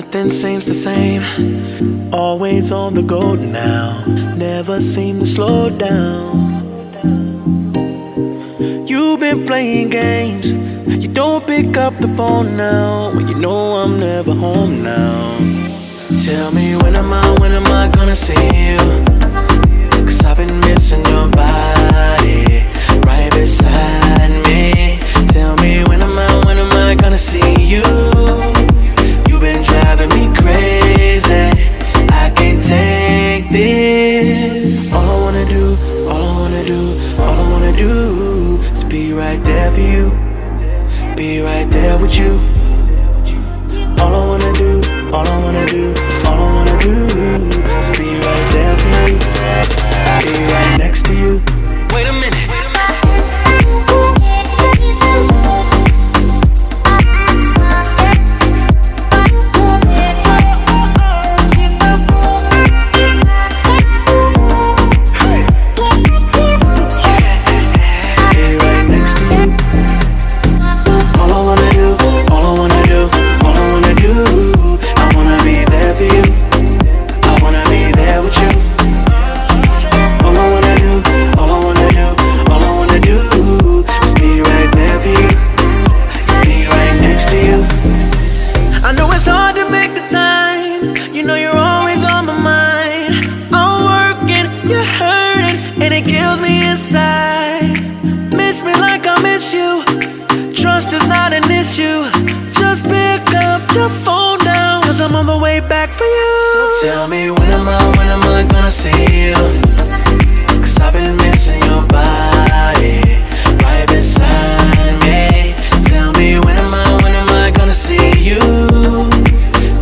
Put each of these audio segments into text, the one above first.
Nothing seems the same. Always on the go now. Never seem to slow down. You've been playing games. You don't pick up the phone now when you know I'm never home now. Tell me when am I gonna see you? 'Cause I've been missing your body right beside me. Tell me when am I gonna see you? You've been driving me crazy. I can't take this. All I wanna do is be right there for you. Be right there with you. All I wanna do is be right there for you. Be right next to you. Wait a minute. Tell me when am I gonna see you? 'Cause I've been missing your body right beside me. Tell me when am I gonna see you?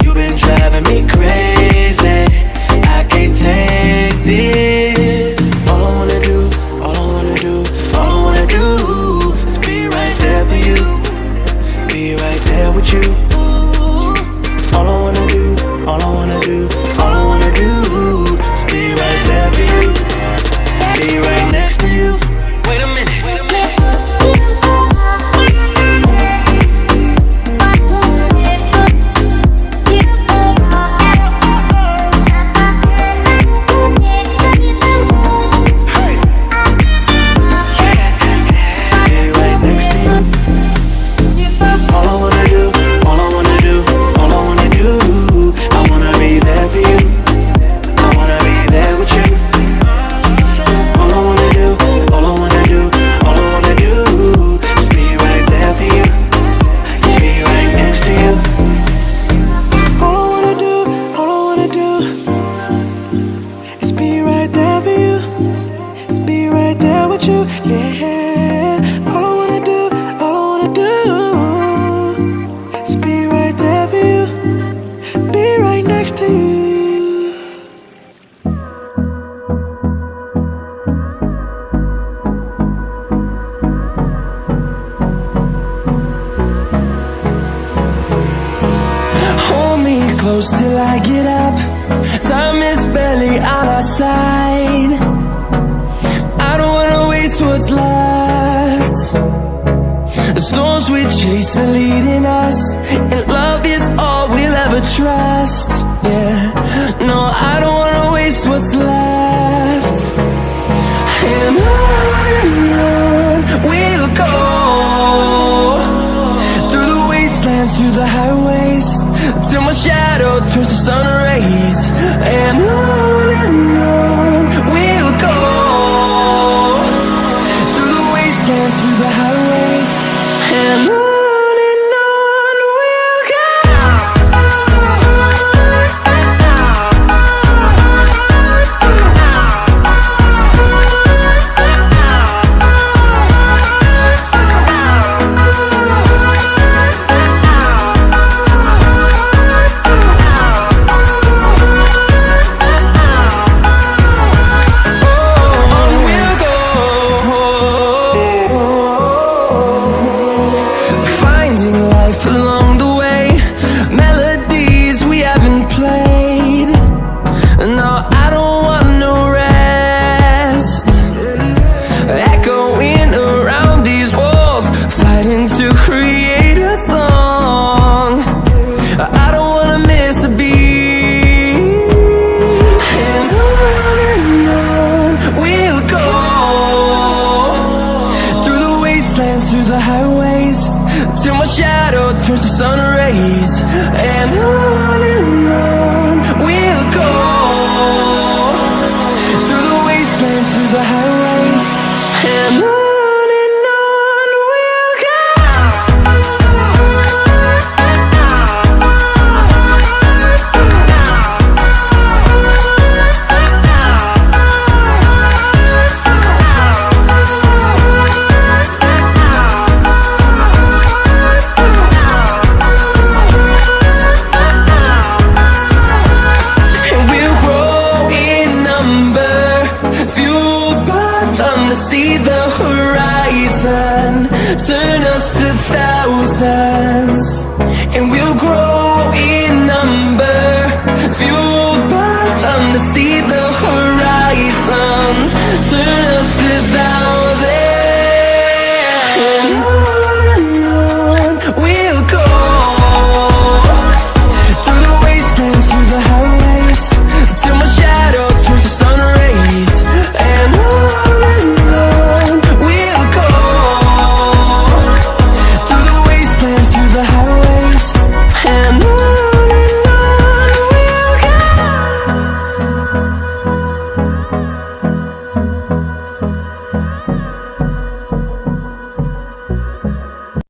You've been driving me crazy. I can't take this. All I wanna do is be right there for you. Be right there with you. All I wanna do is be right there for you. Be right next to you. Wait a minute. Till I get up, time is barely on our side. I don't wanna waste what's left. The storms we chase are leading us, and love is all we'll ever trust. Yeah, no, I don't wanna waste what's left. And on we'll go, through the wastelands, through the highways, till my shadow turns to sun rays. And on we'll go, through the wastelands, through the highways. And on we'll go. the highways, and on we'll go. And we'll grow in number, fueled by them to see the horizon, turn us to thousands. And we'll grow in number, fueled by them to see the horizon, turn us to thousands.